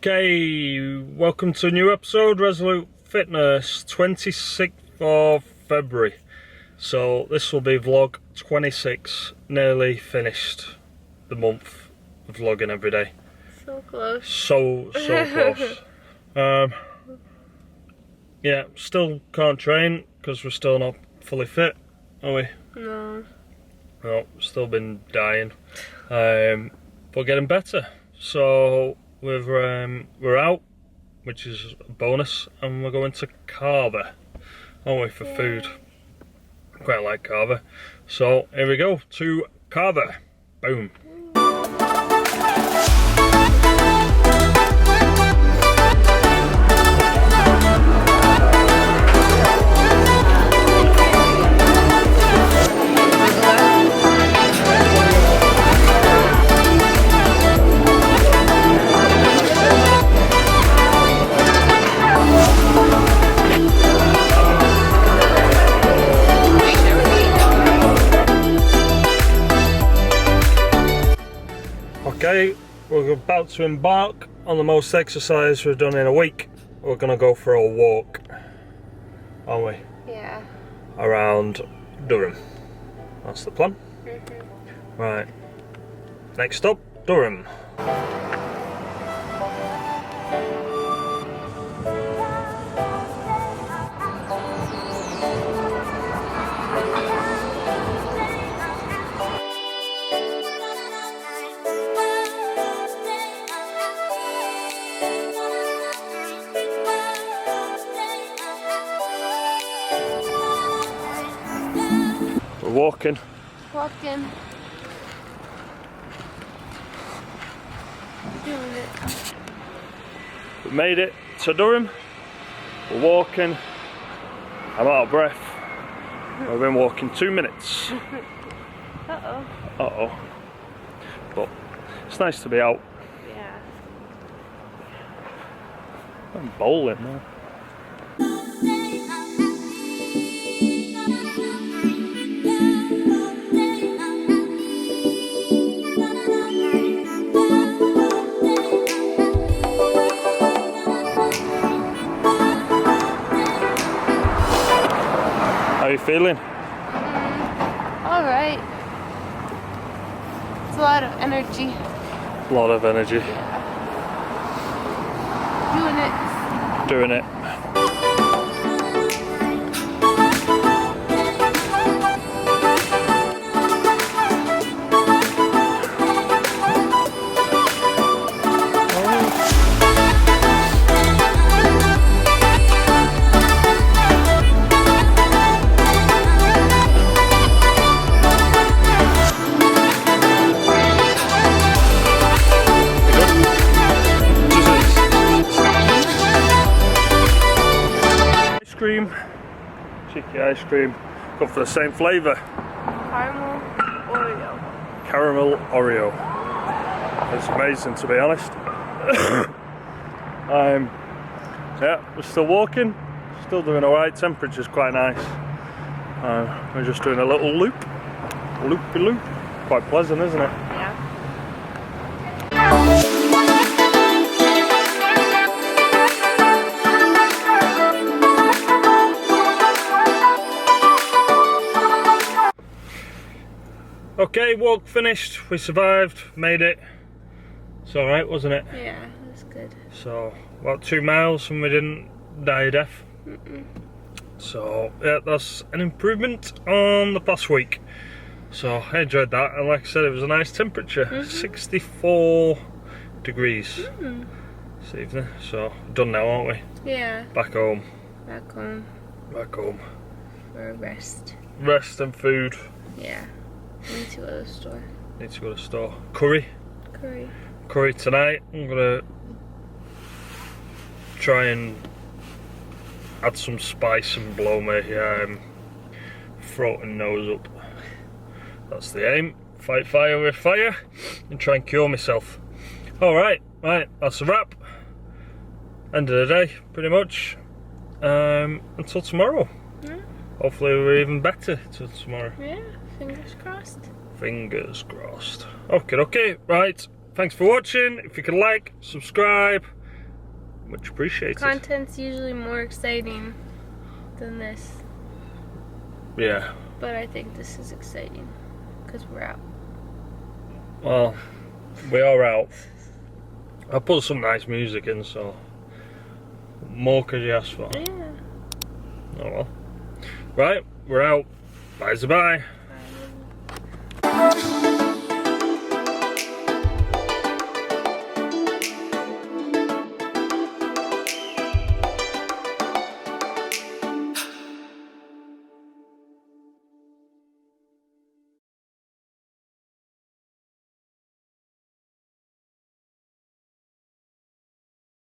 Okay, welcome to a new episode, Resolute Fitness, 26th of February. So this will be vlog 26, nearly finished the month of vlogging every day. So close. So close. Yeah, still can't train because we're still not fully fit, are we? No. No, still been dying, but getting better. So we're out, which is a bonus, and we're going to Carver, aren't we, for food? Quite like Carver. So here we go to Carver. Boom. Okay, we're about to embark on the most exercise we've done in a week. We're gonna go for a walk, aren't we? Yeah. Around Durham. That's the plan. Right. Next stop, Durham. We're walking. Walking. Doing it. We made it to Durham. We're walking. I'm out of breath. We've been walking 2 minutes. Uh-oh. Uh-oh. But it's nice to be out. Yeah. I'm bowling now. How are you feeling? Alright. It's a lot of energy. A lot of energy. Doing it. Doing it. Cheeky ice cream. Go for the same flavour. Caramel Oreo. Caramel Oreo. It's amazing, to be honest. Yeah, we're still walking. Still doing alright. Temperature's quite nice. We're just doing a little loop. Loopy loop. Quite pleasant, isn't it? Yeah. Okay, walk finished. We survived, made it. It's alright, wasn't it? Yeah, that's good. So, about 2 miles and we didn't die a death. So, yeah, that's an improvement on the past week. So, I enjoyed that, and like I said, it was a nice temperature. 64 degrees this evening. So, done now, aren't we? Yeah. Back home. Back home. Back home. for a rest. Rest and food. Yeah. Need to go to the store. Need to go to the store. Curry. Curry tonight. I'm gonna try and add some spice and blow my throat and nose up. That's the aim. Fight fire with fire and try and cure myself. Alright, right, that's a wrap. End of the day, pretty much. Until tomorrow. Yeah. Hopefully we're even better till tomorrow. Yeah, fingers crossed. Fingers crossed. Okay, right. Thanks for watching. If you can like, subscribe, much appreciated. Content's usually more exciting than this. Yeah. But I think this is exciting because we're out. Well, we are out. I put some nice music in, so more could you ask for? Yeah. Oh well. Right, we're out. Bye-bye. Bye.